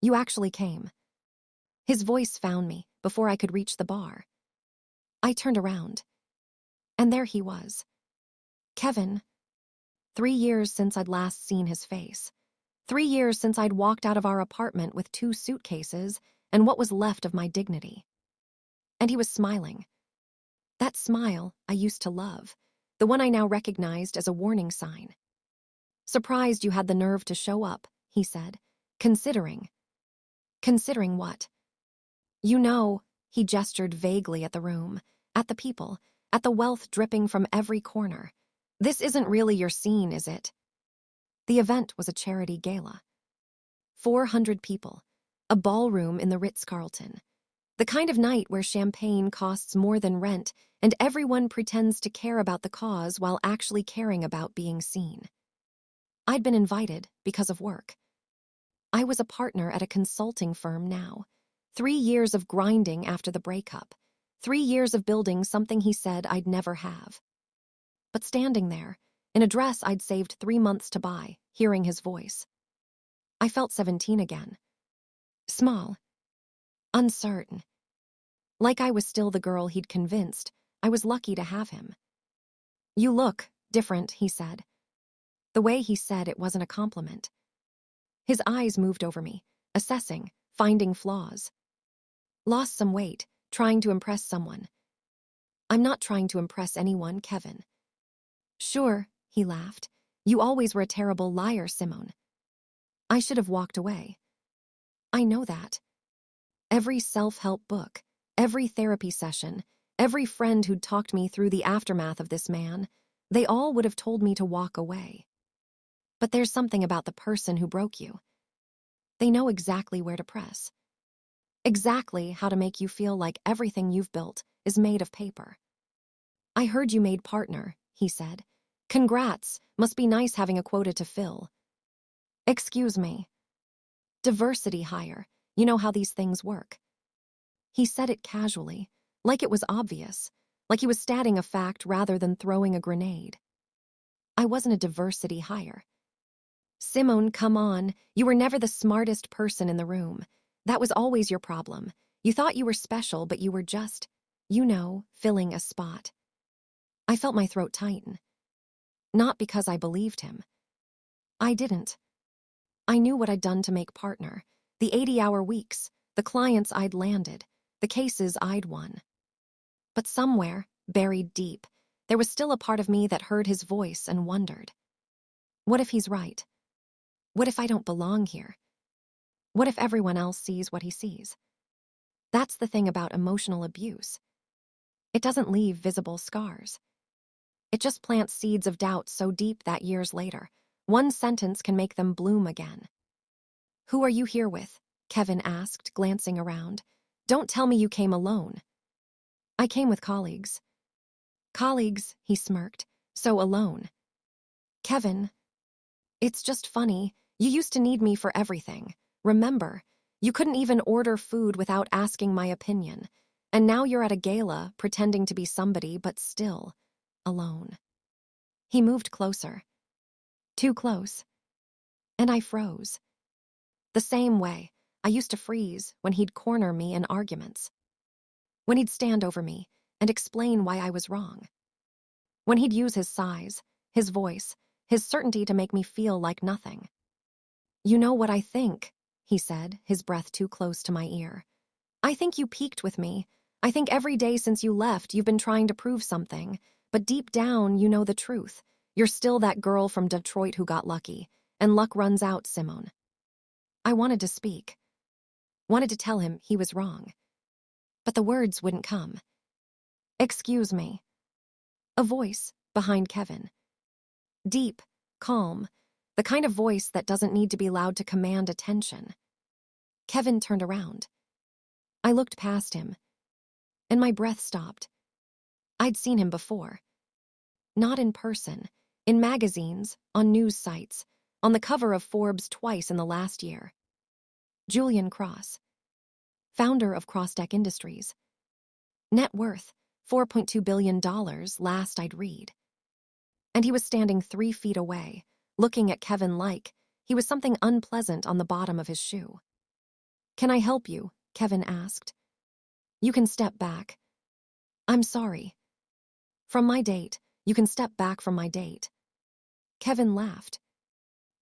You actually came. His voice found me before I could reach the bar. I turned around, and there he was. Kevin. 3 years since I'd last seen his face. 3 years since I'd walked out of our apartment with 2 suitcases and what was left of my dignity. And he was smiling. That smile I used to love, the one I now recognized as a warning sign. "Surprised you had the nerve to show up," he said, "considering." "Considering what?" "You know," he gestured vaguely at the room, at the people, at the wealth dripping from every corner. "This isn't really your scene, is it?" The event was a charity gala. 400 people, a ballroom in the Ritz-Carlton. The kind of night where champagne costs more than rent and everyone pretends to care about the cause while actually caring about being seen. I'd been invited because of work. I was a partner at a consulting firm now. 3 years of grinding after the breakup. 3 years of building something he said I'd never have. But standing there, in a dress I'd saved 3 months to buy, hearing his voice, I felt 17 again. Small. Uncertain. Like I was still the girl he'd convinced I was lucky to have him. "You look different," he said. The way he said it wasn't a compliment. His eyes moved over me, assessing, finding flaws. "Lost some weight, trying to impress someone." "I'm not trying to impress anyone, Kevin." "Sure," he laughed. "You always were a terrible liar, Simone." I should have walked away. I know that. Every self-help book, every therapy session, every friend who'd talked me through the aftermath of this man, they all would have told me to walk away. But there's something about the person who broke you. They know exactly where to press. Exactly how to make you feel like everything you've built is made of paper. "I heard you made partner," he said. "Congrats, must be nice having a quota to fill." "Excuse me." "Diversity hire, you know how these things work." He said it casually, like it was obvious, like he was stating a fact rather than throwing a grenade. I wasn't a diversity hire. "Simone, come on, you were never the smartest person in the room. That was always your problem. You thought you were special, but you were just, filling a spot." I felt my throat tighten. Not because I believed him. I didn't. I knew what I'd done to make partner, the 80-hour weeks, the clients I'd landed, the cases I'd won. But somewhere, buried deep, there was still a part of me that heard his voice and wondered. What if he's right? What if I don't belong here? What if everyone else sees what he sees? That's the thing about emotional abuse. It doesn't leave visible scars. It just plants seeds of doubt so deep that years later, one sentence can make them bloom again. "Who are you here with?" Kevin asked, glancing around. "Don't tell me you came alone." "I came with colleagues." "Colleagues," he smirked. "So alone." "Kevin, it's just funny. You used to need me for everything. Remember? You couldn't even order food without asking my opinion. And now you're at a gala, pretending to be somebody, but still alone." He moved closer. Too close. And I froze. The same way I used to freeze when he'd corner me in arguments. When he'd stand over me and explain why I was wrong. When he'd use his size, his voice, his certainty to make me feel like nothing. "You know what I think," he said, his breath too close to my ear. "I think you peaked with me. I think every day since you left, you've been trying to prove something. But deep down, you know the truth. You're still that girl from Detroit who got lucky. And luck runs out, Simone." I wanted to speak. Wanted to tell him he was wrong. But the words wouldn't come. "Excuse me." A voice behind Kevin. Deep, calm, the kind of voice that doesn't need to be loud to command attention. Kevin turned around. I looked past him, and my breath stopped. I'd seen him before. Not in person, in magazines, on news sites, on the cover of Forbes twice in the last year. Julian Cross, founder of Crosstech Industries. Net worth, $4.2 billion last I'd read. And he was standing 3 feet away, looking at Kevin like he was something unpleasant on the bottom of his shoe. "Can I help you?" Kevin asked. "You can step back." "I'm sorry." "From my date. You can step back from my date." Kevin laughed.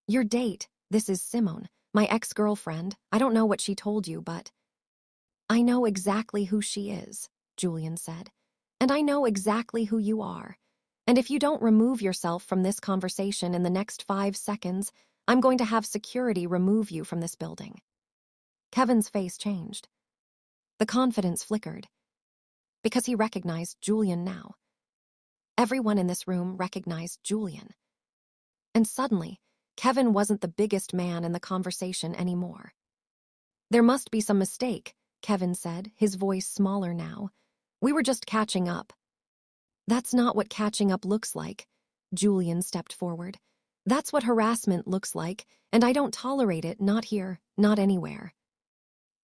"Your date? This is Simone, my ex-girlfriend. I don't know what she told you, but—" "I know exactly who she is," Julian said. "And I know exactly who you are. And if you don't remove yourself from this conversation in the next 5 seconds, I'm going to have security remove you from this building." Kevin's face changed. The confidence flickered. Because he recognized Julian now. Everyone in this room recognized Julian. And suddenly, Kevin wasn't the biggest man in the conversation anymore. "There must be some mistake," Kevin said, his voice smaller now. "We were just catching up." "That's not what catching up looks like." Julian stepped forward. "That's what harassment looks like, and I don't tolerate it, not here, not anywhere."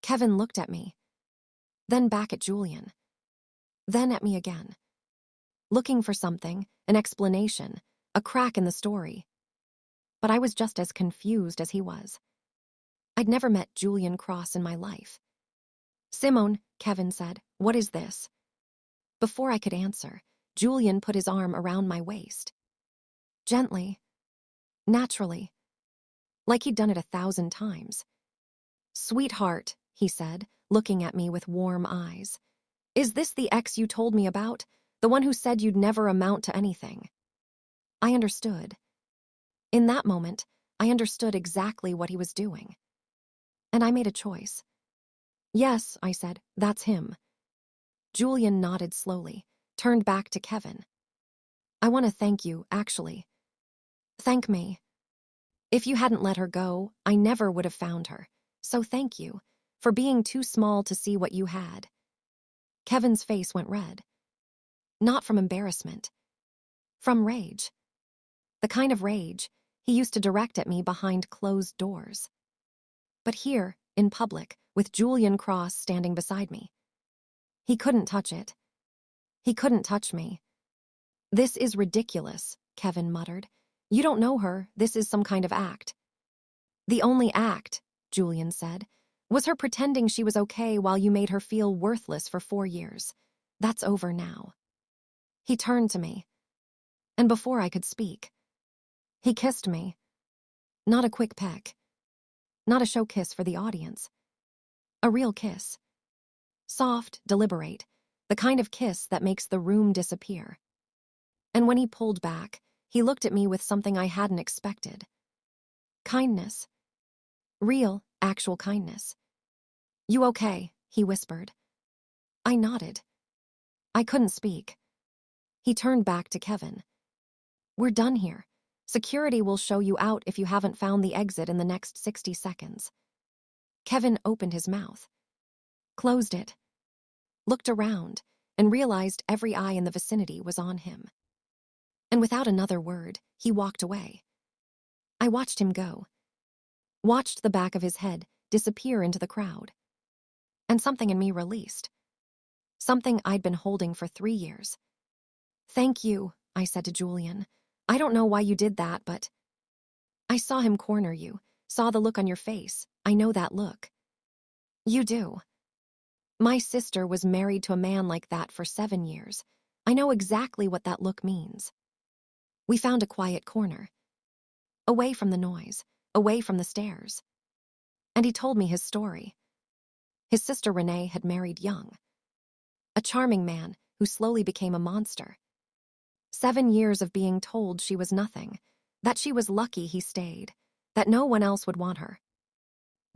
Kevin looked at me, then back at Julian, then at me again, looking for something, an explanation, a crack in the story. But I was just as confused as he was. I'd never met Julian Cross in my life. "Simone," Kevin said, "what is this?" Before I could answer, Julian put his arm around my waist. Gently, naturally, like he'd done it 1,000 times. "Sweetheart," he said, looking at me with warm eyes. "Is this the ex you told me about? The one who said you'd never amount to anything?" I understood. In that moment, I understood exactly what he was doing. And I made a choice. "Yes," I said, "that's him." Julian nodded slowly, turned back to Kevin. "I want to thank you, actually." "Thank me. If you hadn't let her go, I never would have found her. So thank you, for being too small to see what you had." Kevin's face went red. Not from embarrassment. From rage. The kind of rage he used to direct at me behind closed doors. But here, in public, with Julian Cross standing beside me. He couldn't touch it. He couldn't touch me. "This is ridiculous," Kevin muttered. "You don't know her. This is some kind of act." "The only act," Julian said, "was her pretending she was okay while you made her feel worthless for 4 years. That's over now." He turned to me, and before I could speak, he kissed me. Not a quick peck. Not a show kiss for the audience. A real kiss. Soft, deliberate, the kind of kiss that makes the room disappear. And when he pulled back, he looked at me with something I hadn't expected. Kindness. Real, actual kindness. "You okay?" he whispered. I nodded. I couldn't speak. He turned back to Kevin. "We're done here. Security will show you out if you haven't found the exit in the next 60 seconds. Kevin opened his mouth, closed it, looked around, and realized every eye in the vicinity was on him. And without another word, he walked away. I watched him go, watched the back of his head disappear into the crowd. And something in me released. Something I'd been holding for 3 years. "Thank you," I said to Julian. "I don't know why you did that, but—" "I saw him corner you, saw the look on your face. I know that look." "You do." "My sister was married to a man like that for 7 years. I know exactly what that look means." We found a quiet corner, away from the noise, away from the stairs. And he told me his story. His sister Renee had married young. A charming man who slowly became a monster. 7 years of being told she was nothing, that she was lucky he stayed, that no one else would want her.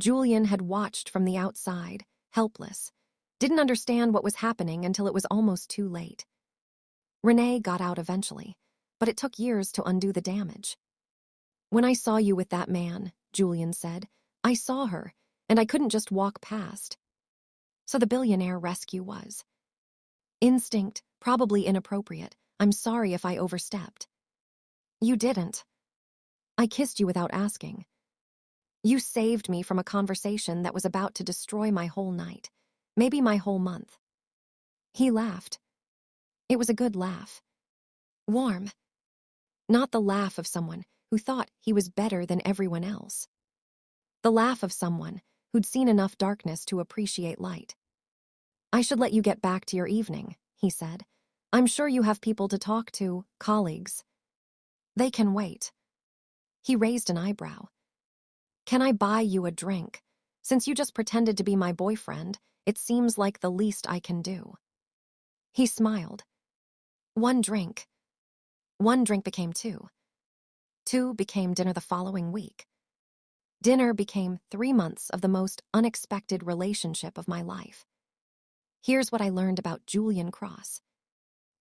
Julian had watched from the outside, helpless, didn't understand what was happening until it was almost too late. Renee got out eventually, but it took years to undo the damage. "When I saw you with that man," Julian said, "I saw her, and I couldn't just walk past." So the billionaire rescue was. Instinct, probably inappropriate. I'm sorry if I overstepped. "You didn't. I kissed you without asking. You saved me from a conversation that was about to destroy my whole night, maybe my whole month." He laughed. It was a good laugh. Warm. Not the laugh of someone who thought he was better than everyone else. The laugh of someone who'd seen enough darkness to appreciate light. "I should let you get back to your evening," he said. "I'm sure you have people to talk to, colleagues." "They can wait." He raised an eyebrow. "Can I buy you a drink? Since you just pretended to be my boyfriend, it seems like the least I can do." He smiled. One drink. One drink became two. Two became dinner the following week. Dinner became 3 months of the most unexpected relationship of my life. Here's what I learned about Julian Cross.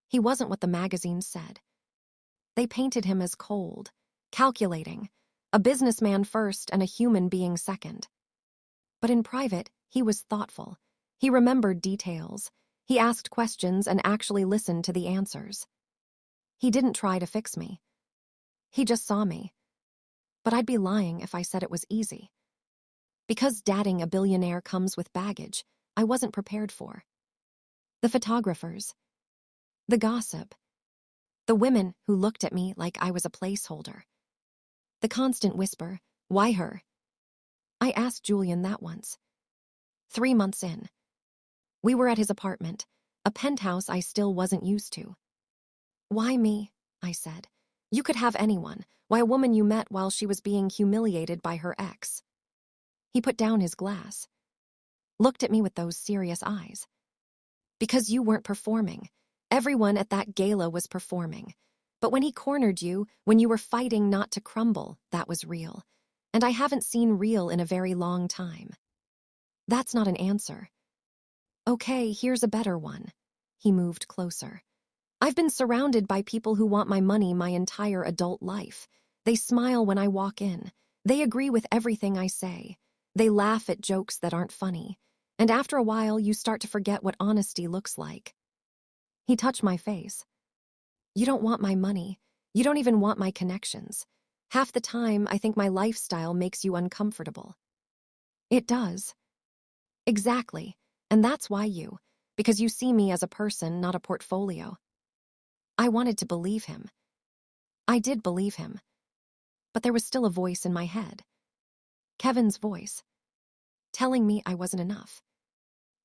He wasn't what the magazines said. They painted him as cold, calculating, a businessman first and a human being second. But in private, he was thoughtful. He remembered details. He asked questions and actually listened to the answers. He didn't try to fix me. He just saw me. But I'd be lying if I said it was easy. Because dating a billionaire comes with baggage I wasn't prepared for. The photographers. The gossip. The women who looked at me like I was a placeholder. The constant whisper, "Why her?" I asked Julian that once. 3 months in. We were at his apartment, a penthouse I still wasn't used to. "Why me?" I said. "You could have anyone. Why a woman you met while she was being humiliated by her ex?" He put down his glass. Looked at me with those serious eyes. "Because you weren't performing. Everyone at that gala was performing. But when he cornered you, when you were fighting not to crumble, that was real. And I haven't seen real in a very long time." That's not an answer. "Okay, here's a better one." He moved closer. "I've been surrounded by people who want my money my entire adult life. They smile when I walk in. They agree with everything I say. They laugh at jokes that aren't funny. And after a while, you start to forget what honesty looks like." He touched my face. "You don't want my money. You don't even want my connections. Half the time, I think my lifestyle makes you uncomfortable." "It does." "Exactly. And that's why because you see me as a person, not a portfolio." I wanted to believe him. I did believe him. But there was still a voice in my head. Kevin's voice. Telling me I wasn't enough.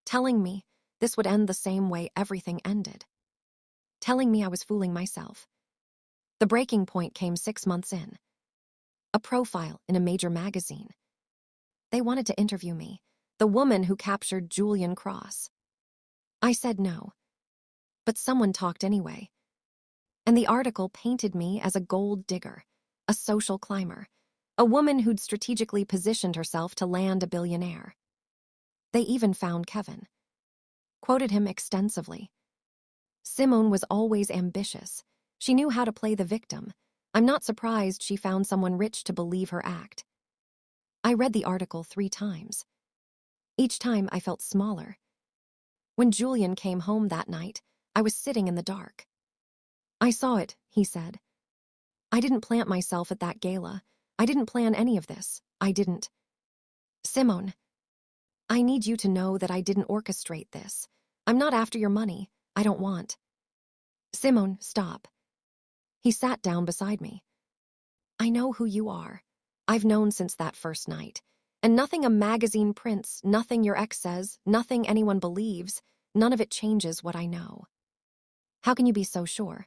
Telling me this would end the same way everything ended. Telling me I was fooling myself. The breaking point came 6 months in. A profile in a major magazine. They wanted to interview me, the woman who captured Julian Cross. I said no. But someone talked anyway. And the article painted me as a gold digger, a social climber, a woman who'd strategically positioned herself to land a billionaire. They even found Kevin. Quoted him extensively. Simone was always ambitious. She knew how to play the victim. I'm not surprised she found someone rich to believe her act. I read the article 3 times. Each time I felt smaller. When Julian came home that night, I was sitting in the dark. "I saw it," he said. "I didn't plant myself at that gala. I didn't plan any of this. I didn't." "Simone, I need you to know that I didn't orchestrate this. I'm not after your money. I don't want." "Simone, stop." He sat down beside me. "I know who you are. I've known since that first night. And nothing a magazine prints, nothing your ex says, nothing anyone believes, none of it changes what I know." "How can you be so sure?"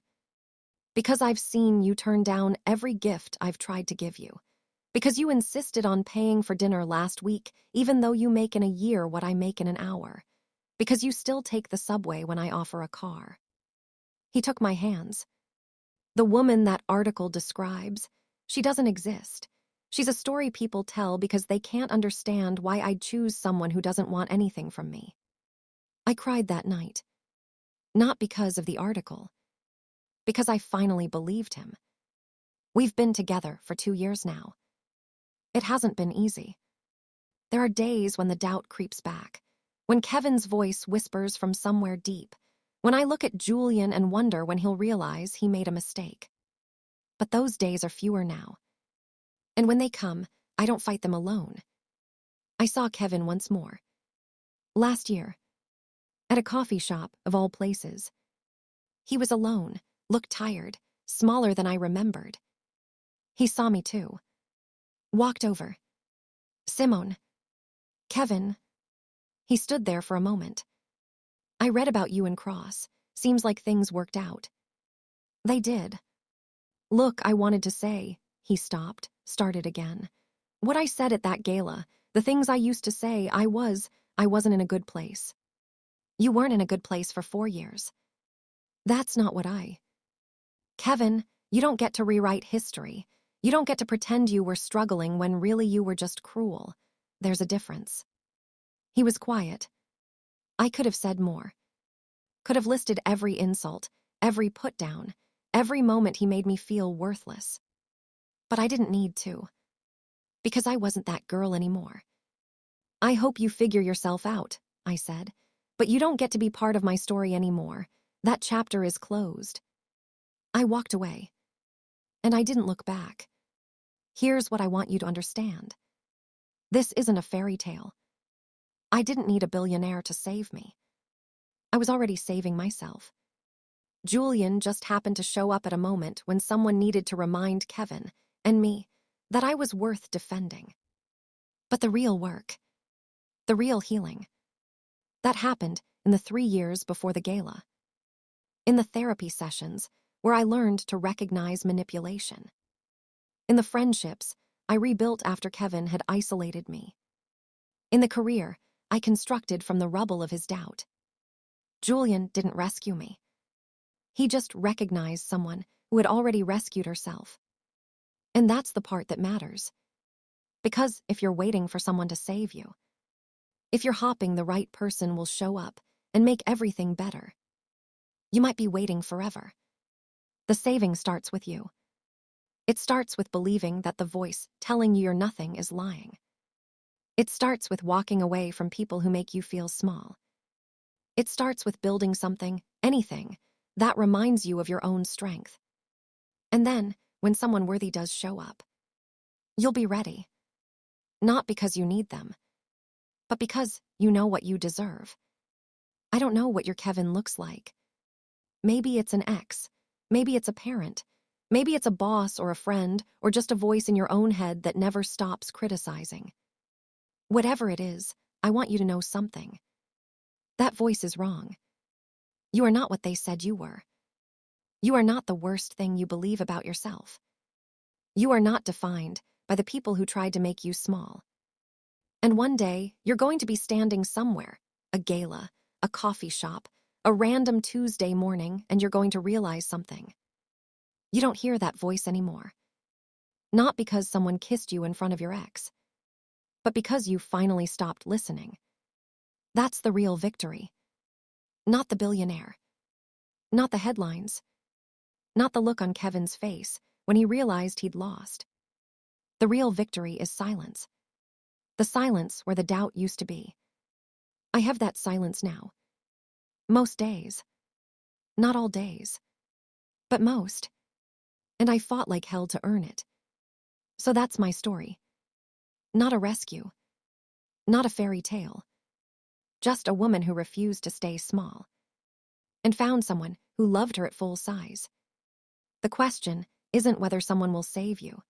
"Because I've seen you turn down every gift I've tried to give you. Because you insisted on paying for dinner last week, even though you make in a year what I make in an hour. Because you still take the subway when I offer a car." He took my hands. "The woman that article describes, she doesn't exist. She's a story people tell because they can't understand why I'd choose someone who doesn't want anything from me." I cried that night. Not because of the article. Because I finally believed him. We've been together for 2 years now. It hasn't been easy. There are days when the doubt creeps back, when Kevin's voice whispers from somewhere deep, when I look at Julian and wonder when he'll realize he made a mistake. But those days are fewer now. And when they come, I don't fight them alone. I saw Kevin once more. Last year. At a coffee shop, of all places. He was alone, looked tired, smaller than I remembered. He saw me too. Walked over. "Simone." Kevin, he stood there for a moment. I read about you and Cross. Seems like things worked out. They did. Look, I wanted to say, he stopped, started again. What I said at that gala, the things I used to say, I wasn't in a good place. You weren't in a good place for 4 years. That's not what Kevin, you don't get to rewrite history. You don't get to pretend you were struggling when really you were just cruel. There's a difference. He was quiet. I could have said more. Could have listed every insult, every put-down, every moment he made me feel worthless. But I didn't need to. Because I wasn't that girl anymore. I hope you figure yourself out, I said. But you don't get to be part of my story anymore. That chapter is closed. I walked away. And I didn't look back. Here's what I want you to understand. This isn't a fairy tale. I didn't need a billionaire to save me. I was already saving myself. Julian just happened to show up at a moment when someone needed to remind Kevin and me that I was worth defending. But the real work, the real healing, that happened in the 3 years before the gala. In the therapy sessions where I learned to recognize manipulation. In the friendships I rebuilt after Kevin had isolated me. In the career I constructed from the rubble of his doubt. Julian didn't rescue me. He just recognized someone who had already rescued herself. And that's the part that matters. Because if you're waiting for someone to save you, if you're hoping the right person will show up and make everything better, you might be waiting forever. The saving starts with you. It starts with believing that the voice telling you you're nothing is lying. It starts with walking away from people who make you feel small. It starts with building something, anything, that reminds you of your own strength. And then, when someone worthy does show up, you'll be ready. Not because you need them, but because you know what you deserve. I don't know what your Kevin looks like. Maybe it's an ex. Maybe it's a parent. Maybe it's a boss or a friend or just a voice in your own head that never stops criticizing. Whatever it is, I want you to know something. That voice is wrong. You are not what they said you were. You are not the worst thing you believe about yourself. You are not defined by the people who tried to make you small. And one day, you're going to be standing somewhere, a gala, a coffee shop, a random Tuesday morning, and you're going to realize something. You don't hear that voice anymore. Not because someone kissed you in front of your ex, but because you finally stopped listening. That's the real victory. Not the billionaire. Not the headlines. Not the look on Kevin's face when he realized he'd lost. The real victory is silence. The silence where the doubt used to be. I have that silence now. Most days. Not all days. But most. And I fought like hell to earn it. So that's my story. Not a rescue. Not a fairy tale. Just a woman who refused to stay small. And found someone who loved her at full size. The question isn't whether someone will save you.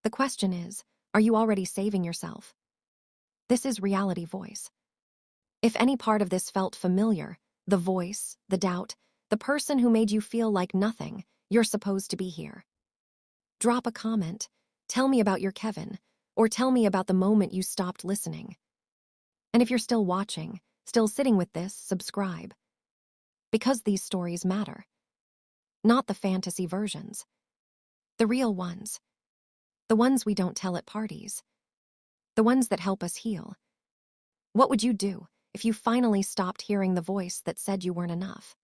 The question is, are you already saving yourself? This is Reality Voice. If any part of this felt familiar, the voice, the doubt, the person who made you feel like nothing, you're supposed to be here. Drop a comment, tell me about your Kevin, or tell me about the moment you stopped listening. And if you're still watching, still sitting with this, subscribe. Because these stories matter. Not the fantasy versions. The real ones. The ones we don't tell at parties. The ones that help us heal. What would you do if you finally stopped hearing the voice that said you weren't enough?